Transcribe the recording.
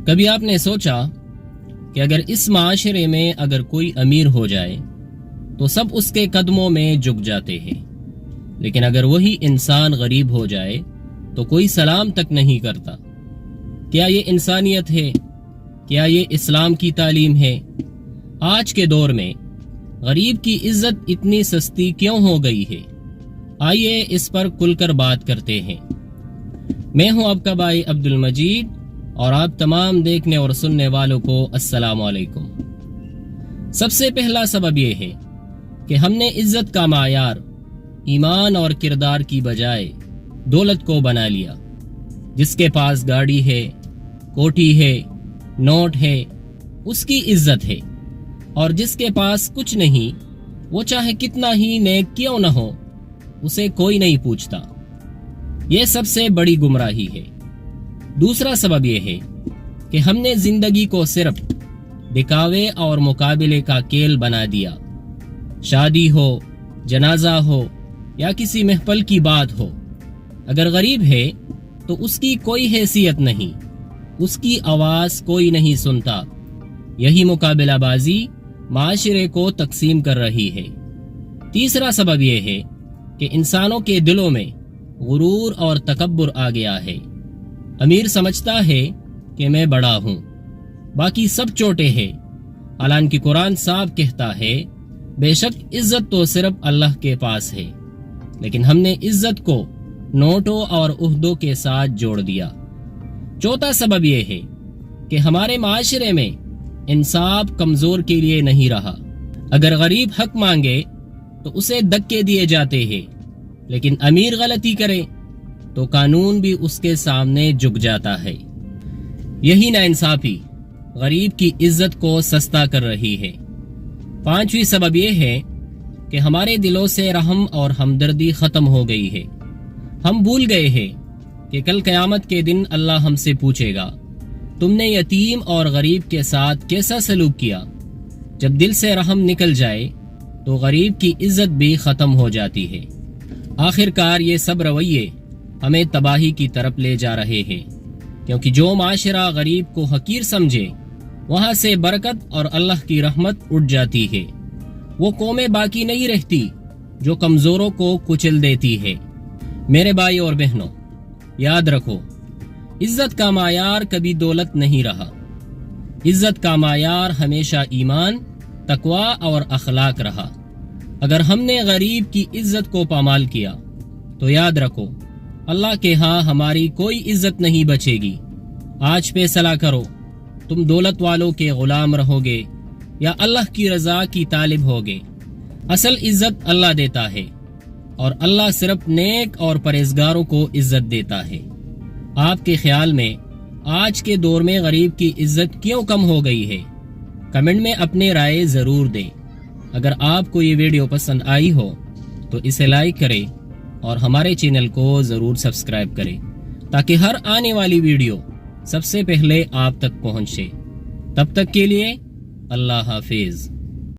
کبھی آپ نے سوچا کہ اگر اس معاشرے میں اگر کوئی امیر ہو جائے تو سب اس کے قدموں میں جھک جاتے ہیں، لیکن اگر وہی انسان غریب ہو جائے تو کوئی سلام تک نہیں کرتا؟ کیا یہ انسانیت ہے؟ کیا یہ اسلام کی تعلیم ہے؟ آج کے دور میں غریب کی عزت اتنی سستی کیوں ہو گئی ہے؟ آئیے اس پر کھل کر بات کرتے ہیں۔ میں ہوں آپ کا بھائی عبد المجید اور آپ تمام دیکھنے اور سننے والوں کو السلام علیکم۔ سب سے پہلا سبب یہ ہے کہ ہم نے عزت کا معیار ایمان اور کردار کی بجائے دولت کو بنا لیا۔ جس کے پاس گاڑی ہے، کوٹھی ہے، نوٹ ہے، اس کی عزت ہے، اور جس کے پاس کچھ نہیں، وہ چاہے کتنا ہی نیک کیوں نہ ہو، اسے کوئی نہیں پوچھتا۔ یہ سب سے بڑی گمراہی ہے۔ دوسرا سبب یہ ہے کہ ہم نے زندگی کو صرف دکھاوے اور مقابلے کا کھیل بنا دیا۔ شادی ہو، جنازہ ہو یا کسی محفل کی بات ہو، اگر غریب ہے تو اس کی کوئی حیثیت نہیں، اس کی آواز کوئی نہیں سنتا۔ یہی مقابلہ بازی معاشرے کو تقسیم کر رہی ہے۔ تیسرا سبب یہ ہے کہ انسانوں کے دلوں میں غرور اور تکبر آ گیا ہے۔ امیر سمجھتا ہے کہ میں بڑا ہوں، باقی سب چھوٹے ہیں، حالانکہ قرآن صاحب کہتا ہے بے شک عزت تو صرف اللہ کے پاس ہے، لیکن ہم نے عزت کو نوٹوں اور عہدوں کے ساتھ جوڑ دیا۔ چوتھا سبب یہ ہے کہ ہمارے معاشرے میں انصاف کمزور کے لیے نہیں رہا۔ اگر غریب حق مانگے تو اسے دھکے دیے جاتے ہیں، لیکن امیر غلطی کرے تو قانون بھی اس کے سامنے جھک جاتا ہے۔ یہی ناانصافی غریب کی عزت کو سستا کر رہی ہے۔ پانچویں سبب یہ ہے کہ ہمارے دلوں سے رحم اور ہمدردی ختم ہو گئی ہے۔ ہم بھول گئے ہیں کہ کل قیامت کے دن اللہ ہم سے پوچھے گا تم نے یتیم اور غریب کے ساتھ کیسا سلوک کیا؟ جب دل سے رحم نکل جائے تو غریب کی عزت بھی ختم ہو جاتی ہے۔ آخر کار یہ سب رویے ہمیں تباہی کی طرف لے جا رہے ہیں، کیونکہ جو معاشرہ غریب کو حقیر سمجھے وہاں سے برکت اور اللہ کی رحمت اٹھ جاتی ہے۔ وہ قومیں باقی نہیں رہتی جو کمزوروں کو کچل دیتی ہے۔ میرے بھائی اور بہنوں، یاد رکھو، عزت کا معیار کبھی دولت نہیں رہا۔ عزت کا معیار ہمیشہ ایمان، تقوی اور اخلاق رہا۔ اگر ہم نے غریب کی عزت کو پامال کیا تو یاد رکھو اللہ کے ہاں ہماری کوئی عزت نہیں بچے گی۔ آج فیصلہ کرو، تم دولت والوں کے غلام رہو گے یا اللہ کی رضا کی طالب ہوگے۔ اصل عزت اللہ دیتا ہے، اور اللہ صرف نیک اور پرہیزگاروں کو عزت دیتا ہے۔ آپ کے خیال میں آج کے دور میں غریب کی عزت کیوں کم ہو گئی ہے؟ کمنٹ میں اپنے رائے ضرور دیں۔ اگر آپ کو یہ ویڈیو پسند آئی ہو تو اسے لائک کریں اور ہمارے چینل کو ضرور سبسکرائب کریں تاکہ ہر آنے والی ویڈیو سب سے پہلے آپ تک پہنچے۔ تب تک کے لیے اللہ حافظ۔